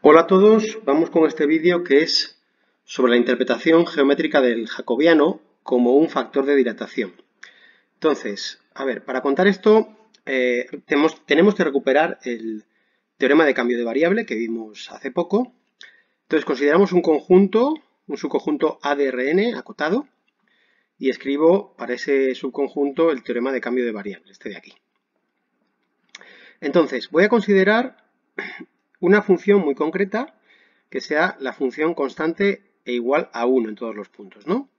Hola a todos, vamos con este vídeo que es sobre la interpretación geométrica del jacobiano como un factor de dilatación. Entonces, a ver, para contar esto tenemos que recuperar el teorema de cambio de variable que vimos hace poco. Entonces consideramos un conjunto, un subconjunto A de Rn acotado y escribo para ese subconjunto el teorema de cambio de variable, este de aquí. Entonces, voy a considerar una función muy concreta que sea la función constante e igual a 1 en todos los puntos, ¿no?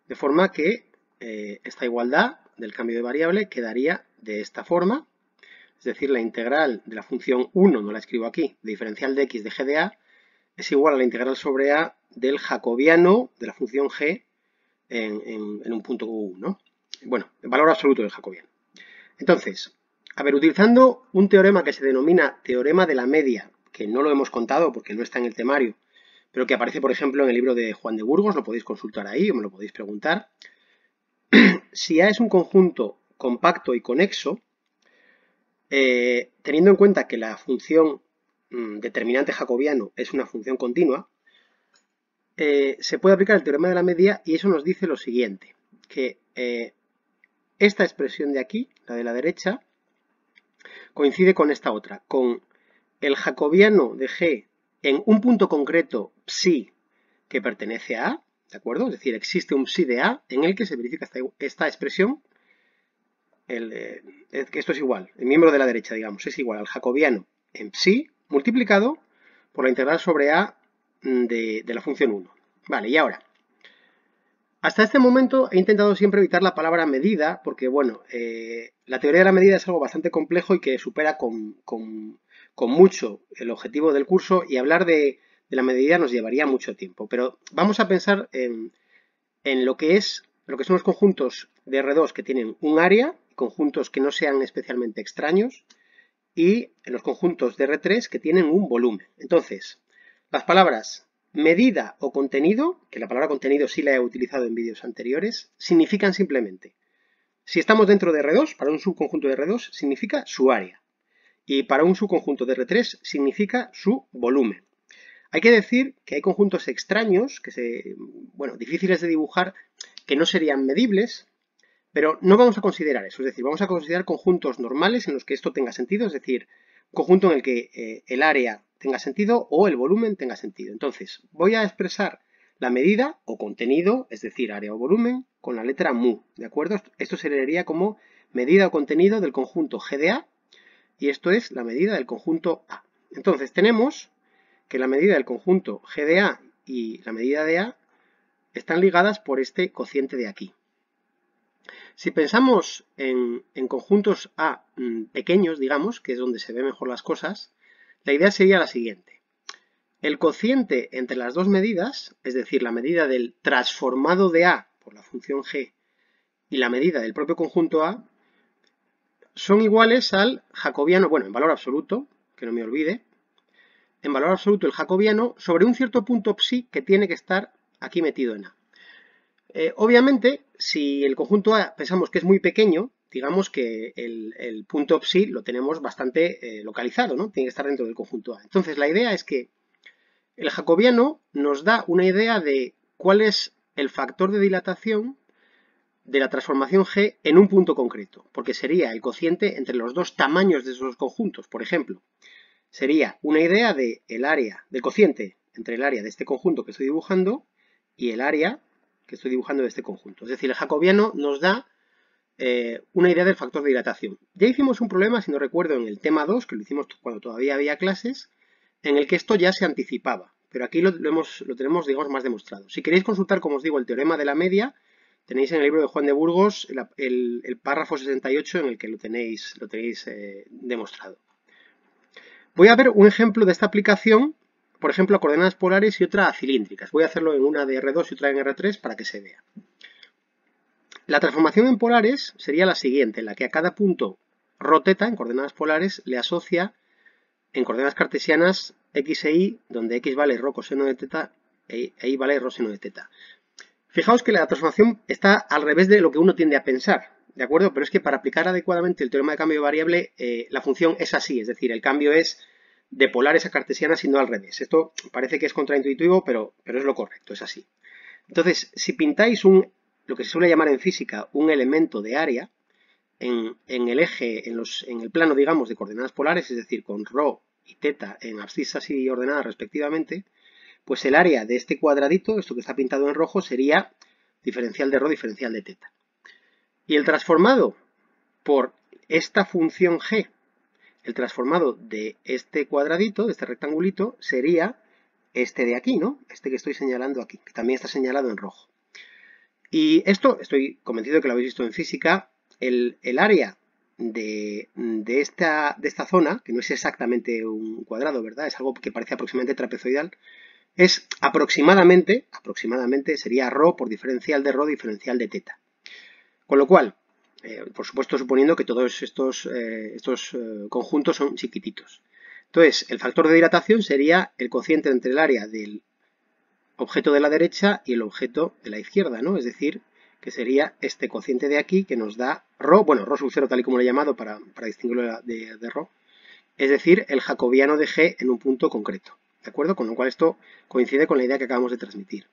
De forma que esta igualdad del cambio de variable quedaría de esta forma, es decir, la integral de la función 1, no la escribo aquí, de diferencial de x de g de a, es igual a la integral sobre a del jacobiano de la función g en un punto u, ¿no? Bueno, el valor absoluto del jacobiano. Entonces, a ver, utilizando un teorema que se denomina teorema de la media, que no lo hemos contado porque no está en el temario, pero que aparece, por ejemplo, en el libro de Juan de Burgos, lo podéis consultar ahí o me lo podéis preguntar. Si A es un conjunto compacto y conexo, teniendo en cuenta que la función determinante jacobiano es una función continua, se puede aplicar el teorema de la media y eso nos dice lo siguiente, que esta expresión de aquí, la de la derecha, coincide con esta otra, con el jacobiano de G en un punto concreto psi que pertenece a A, ¿de acuerdo? Es decir, existe un psi de A en el que se verifica esta expresión, que esto es igual, el miembro de la derecha, digamos, es igual al jacobiano en psi multiplicado por la integral sobre A de la función 1. Vale, y ahora, hasta este momento he intentado siempre evitar la palabra medida, porque, bueno, la teoría de la medida es algo bastante complejo y que supera con mucho el objetivo del curso, y hablar de la medida nos llevaría mucho tiempo. Pero vamos a pensar en lo que son los conjuntos de R2 que tienen un área, conjuntos que no sean especialmente extraños, y en los conjuntos de R3 que tienen un volumen. Entonces, las palabras medida o contenido, que la palabra contenido sí la he utilizado en vídeos anteriores, significan simplemente, si estamos dentro de R2, para un subconjunto de R2 significa su área, y para un subconjunto de R3 significa su volumen. Hay que decir que hay conjuntos extraños, difíciles de dibujar, que no serían medibles, pero no vamos a considerar eso, es decir, vamos a considerar conjuntos normales en los que esto tenga sentido, es decir, un conjunto en el que el área tenga sentido o el volumen tenga sentido. Entonces, voy a expresar la medida o contenido, es decir, área o volumen, con la letra mu, ¿de acuerdo? Esto se leería como medida o contenido del conjunto G de A, y esto es la medida del conjunto A. Entonces, tenemos que la medida del conjunto G de A y la medida de A están ligadas por este cociente de aquí. Si pensamos en conjuntos A pequeños, digamos, que es donde se ven mejor las cosas, la idea sería la siguiente. El cociente entre las dos medidas, es decir, la medida del transformado de A por la función G y la medida del propio conjunto A, son iguales al jacobiano, bueno, en valor absoluto, que no me olvide, en valor absoluto el jacobiano sobre un cierto punto psi que tiene que estar aquí metido en A. Obviamente, si el conjunto A pensamos que es muy pequeño, digamos que el punto psi lo tenemos bastante localizado, ¿no? Tiene que estar dentro del conjunto A. Entonces, la idea es que el jacobiano nos da una idea de cuál es el factor de dilatación de la transformación G en un punto concreto, porque sería el cociente entre los dos tamaños de esos conjuntos. Por ejemplo, sería una idea del área, del cociente entre el área de este conjunto que estoy dibujando y el área que estoy dibujando de este conjunto. Es decir, el jacobiano nos da una idea del factor de dilatación. Ya hicimos un problema, si no recuerdo, en el tema 2, que lo hicimos cuando todavía había clases, en el que esto ya se anticipaba, pero aquí lo tenemos, digamos, más demostrado. Si queréis consultar, como os digo, el teorema de la media, tenéis en el libro de Juan de Burgos el párrafo 68 en el que lo tenéis demostrado. Voy a ver un ejemplo de esta aplicación, por ejemplo, a coordenadas polares y otra a cilíndricas. Voy a hacerlo en una de R2 y otra en R3 para que se vea. La transformación en polares sería la siguiente, en la que a cada punto ρθ en coordenadas polares le asocia en coordenadas cartesianas x e y, donde x vale ρ coseno de θ e y vale ρ seno de θ. Fijaos que la transformación está al revés de lo que uno tiende a pensar, ¿de acuerdo? Pero es que para aplicar adecuadamente el teorema de cambio de variable, la función es así, es decir, el cambio es de polares a cartesianas y no al revés. Esto parece que es contraintuitivo, pero es lo correcto, es así. Entonces, si pintáis lo que se suele llamar en física un elemento de área en el eje, en el plano, digamos, de coordenadas polares, es decir, con ρ y θ en abscisas y ordenadas respectivamente, pues el área de este cuadradito, esto que está pintado en rojo, sería diferencial de ρ diferencial de θ. Y el transformado por esta función g, el transformado de este cuadradito, de este rectangulito, sería este de aquí, ¿no? Este que estoy señalando aquí, que también está señalado en rojo. Y esto, estoy convencido de que lo habéis visto en física, el área de esta zona, que no es exactamente un cuadrado, ¿verdad? Es algo que parece aproximadamente trapezoidal, es aproximadamente sería ρ por diferencial de ρ diferencial de θ. Con lo cual, por supuesto suponiendo que todos estos conjuntos son chiquititos. Entonces, el factor de dilatación sería el cociente entre el área del objeto de la derecha y el objeto de la izquierda, ¿no? Es decir, que sería este cociente de aquí que nos da ρ, bueno, ρ sub 0 tal y como lo he llamado para distinguirlo de ρ, es decir, el jacobiano de G en un punto concreto, ¿de acuerdo? Con lo cual esto coincide con la idea que acabamos de transmitir.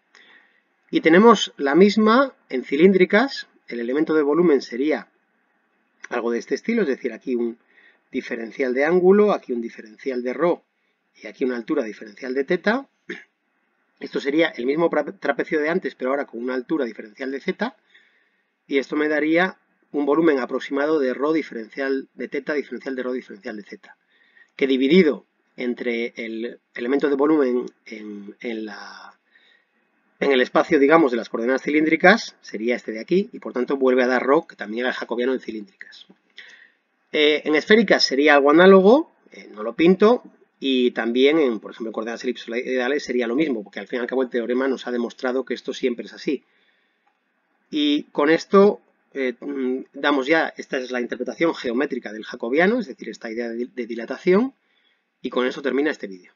Y tenemos la misma en cilíndricas. El elemento de volumen sería algo de este estilo, es decir, aquí un diferencial de ángulo, aquí un diferencial de ρ y aquí una altura diferencial de θ. Esto sería el mismo trapecio de antes, pero ahora con una altura diferencial de z, y esto me daría un volumen aproximado de ρ diferencial de θ diferencial de ρ diferencial de z, que dividido entre el elemento de volumen en el espacio, digamos, de las coordenadas cilíndricas, sería este de aquí, y por tanto vuelve a dar ρ, que también era el jacobiano en cilíndricas. En esféricas sería algo análogo, no lo pinto, y también, por ejemplo, en coordenadas elipsoidales sería lo mismo, porque al fin y al cabo el teorema nos ha demostrado que esto siempre es así. Y con esto damos ya, esta es la interpretación geométrica del jacobiano, es decir, esta idea de dilatación, y con eso termina este vídeo.